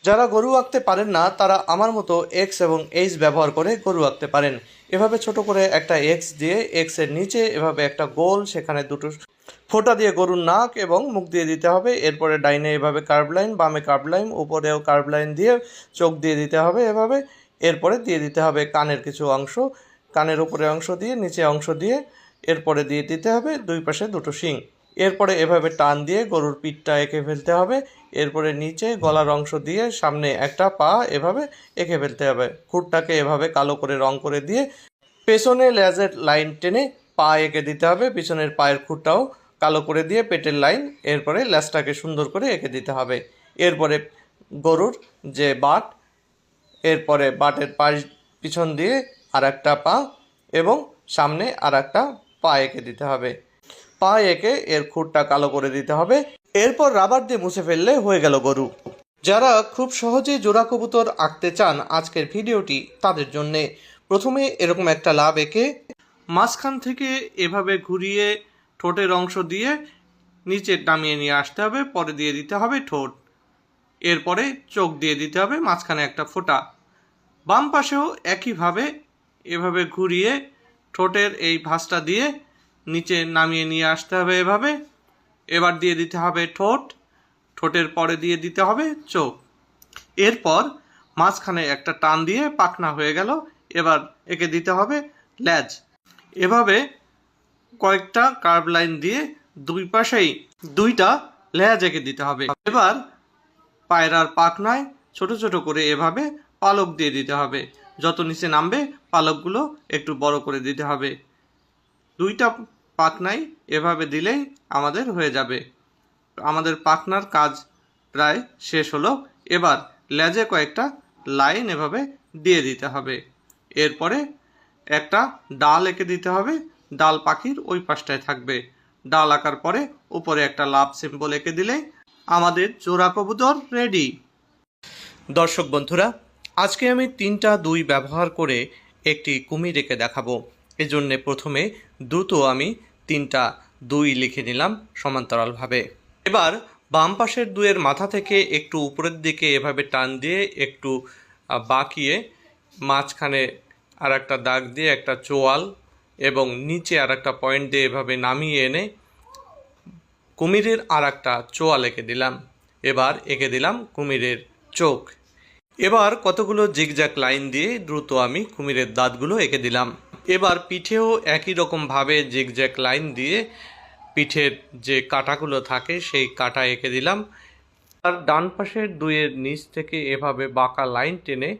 যারা গরু আঁকতে পারেন না তারা আমার মতো এক্স এবং এইচ ব্যবহার করে গরু আঁকতে পারেন। এভাবে ছোট করে একটা এক্স দিয়ে এক্সের নিচে এভাবে একটা গোল, সেখানে দুটো ফোঁটা দিয়ে গরুর নাক এবং মুখ দিয়ে দিতে হবে। এরপরে ডাইনে এভাবে কার্ভ লাইন, বামে কার্ভ লাইন, উপরেও কার্ভ লাইন দিয়ে চোখ দিয়ে দিতে হবে এভাবে। এরপরে দিয়ে দিতে হবে কানের কিছু অংশ, কানের উপরে অংশ দিয়ে নিচে অংশ দিয়ে এরপরে দিয়ে দিতে হবে দুই পাশে দুটো শিং। এরপরে এভাবে টান দিয়ে গরুর পিঠটা এঁকে ফেলতে হবে। এরপরে নিচে গলার অংশ দিয়ে সামনে একটা পা এভাবে এঁকে ফেলতে হবে। খুঁটটাকে এভাবে কালো করে রং করে দিয়ে পেছনে লেজের লাইন টেনে পা এঁকে দিতে হবে। পিছনের পায়ের খুঁটটাও কালো করে দিয়ে পেটের লাইন, এরপরে লেজটাকে সুন্দর করে এঁকে দিতে হবে। এরপরে গরুর যে বাট, এরপরে বাটের পিছন দিয়ে আর একটা পা এবং সামনে আর একটা পা এঁকে দিতে হবে। পা এঁকে এর খুঁটটা কালো করে দিতে হবে। এরপর রাবার দিয়ে মুছে ফেললে হয়ে গেল গরু। যারা খুব সহজে জোড়া কবুতর আঁকতে চান, আজকের ভিডিওটি তাদের জন্যে। প্রথমে এরকম একটা লাভ এঁকে মাঝখান থেকে এভাবে ঘুরিয়ে ঠোঁটের অংশ দিয়ে নিচে নামিয়ে নিয়ে আসতে হবে। পরে দিয়ে দিতে হবে ঠোঁট, এরপরে চোখ দিয়ে দিতে হবে, মাঝখানে একটা ফোঁটা। বাম পাশেও একইভাবে এভাবে ঘুরিয়ে ঠোঁটের এই ভাঁজটা দিয়ে নিচে নামিয়ে নিয়ে আসতে হবে এভাবে। এবার দিয়ে দিতে হবে ঠোঁট, ঠোঁটের পরে দিয়ে দিতে হবে চোখ। এরপর মাঝখানে একটা টান দিয়ে পাখনা হয়ে গেল। এবার একে দিতে হবে লেজ। এভাবে কয়েকটা কার্ভ লাইন দিয়ে দুই পাশেই দুইটা লেজ এঁকে দিতে হবে। এবার পায়রার পাখনায় ছোট ছোট করে এভাবে পালক দিয়ে দিতে হবে। যত নিচে নামবে পালকগুলো একটু বড় করে দিতে হবে। দুইটা পাখনাই এভাবে দিলেই আমাদের হয়ে যাবে। আমাদের পাখনার কাজ প্রায় শেষ হলো। এবার লেজে কয়েকটা লাইন এভাবে দিয়ে দিতে হবে। এরপরে একটা ডাল এঁকে দিতে হবে। ডাল পাখির ওই পাশটায় থাকবে। ডাল আঁকার পরে উপরে একটা লাভ সিম্বল এঁকে দিলে আমাদের জোড়া কবুতর রেডি। দর্শক বন্ধুরা, আজকে আমি 3টা দুই ব্যবহার করে একটি কুমির এঁকে দেখাবো। এজন্যে প্রথমে দ্রুত আমি 3টা দুই লিখে নিলাম সমান্তরালভাবে। এবার বাম পাশের দুইয়ের মাথা থেকে একটু উপরের দিকে এভাবে টান দিয়ে একটু বাঁকিয়ে মাঝখানে আর একটা দাগ দিয়ে একটা চোয়াল এবং নিচে আর একটা পয়েন্ট দিয়ে এভাবে নামিয়ে এনে কুমিরের আর একটা চোয়াল এঁকে দিলাম। এবার এঁকে দিলাম কুমিরের চোখ। এবার কতগুলো জিগজ্যাগ লাইন দিয়ে দ্রুত আমি কুমিরের দাঁতগুলো এঁকে দিলাম। এবার পিঠেও একই রকমভাবে জিগজ্যাগ লাইন দিয়ে পিঠের যে কাঁটাগুলো থাকে সেই কাঁটা এঁকে দিলাম। আর ডান পাশের দুইয়ের নিচ থেকে এভাবে বাঁকা লাইন টেনে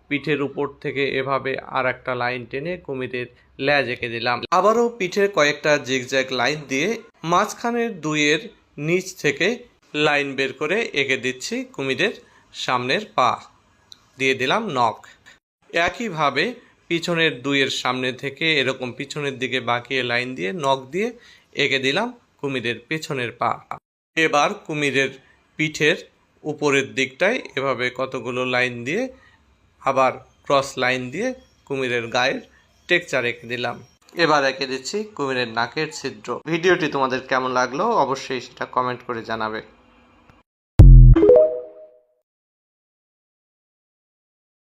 পিঠের উপর থেকে এভাবে আর একটা লাইন টেনে কুমিরের লেজ এঁকে দিলাম। আবারও পিঠের কয়েকটা জিগজ্যাগ লাইন দিয়ে মাঝখানের দুইয়ের নিচ থেকে লাইন বের করে এঁকে দিচ্ছি কুমিরের সামনের পা। দিয়ে দিলাম নখ। একইভাবে পিছনের দুইয়ের সামনে থেকে এরকম পিছনের দিকে বাঁকিয়ে লাইন দিয়ে নখ দিয়ে এঁকে দিলাম কুমিরের পেছনের পা। এবার কুমিরের পিঠের উপরের দিকটায় এভাবে কতগুলো লাইন দিয়ে আবার ক্রস লাইন দিয়ে কুমিরের গায়ের টেক্সচার এঁকে দিলাম। এবার এঁকে দিচ্ছি কুমিরের নাকের ছিদ্র। ভিডিওটি তোমাদের কেমন লাগলো অবশ্যই সেটা কমেন্ট করে জানাবে।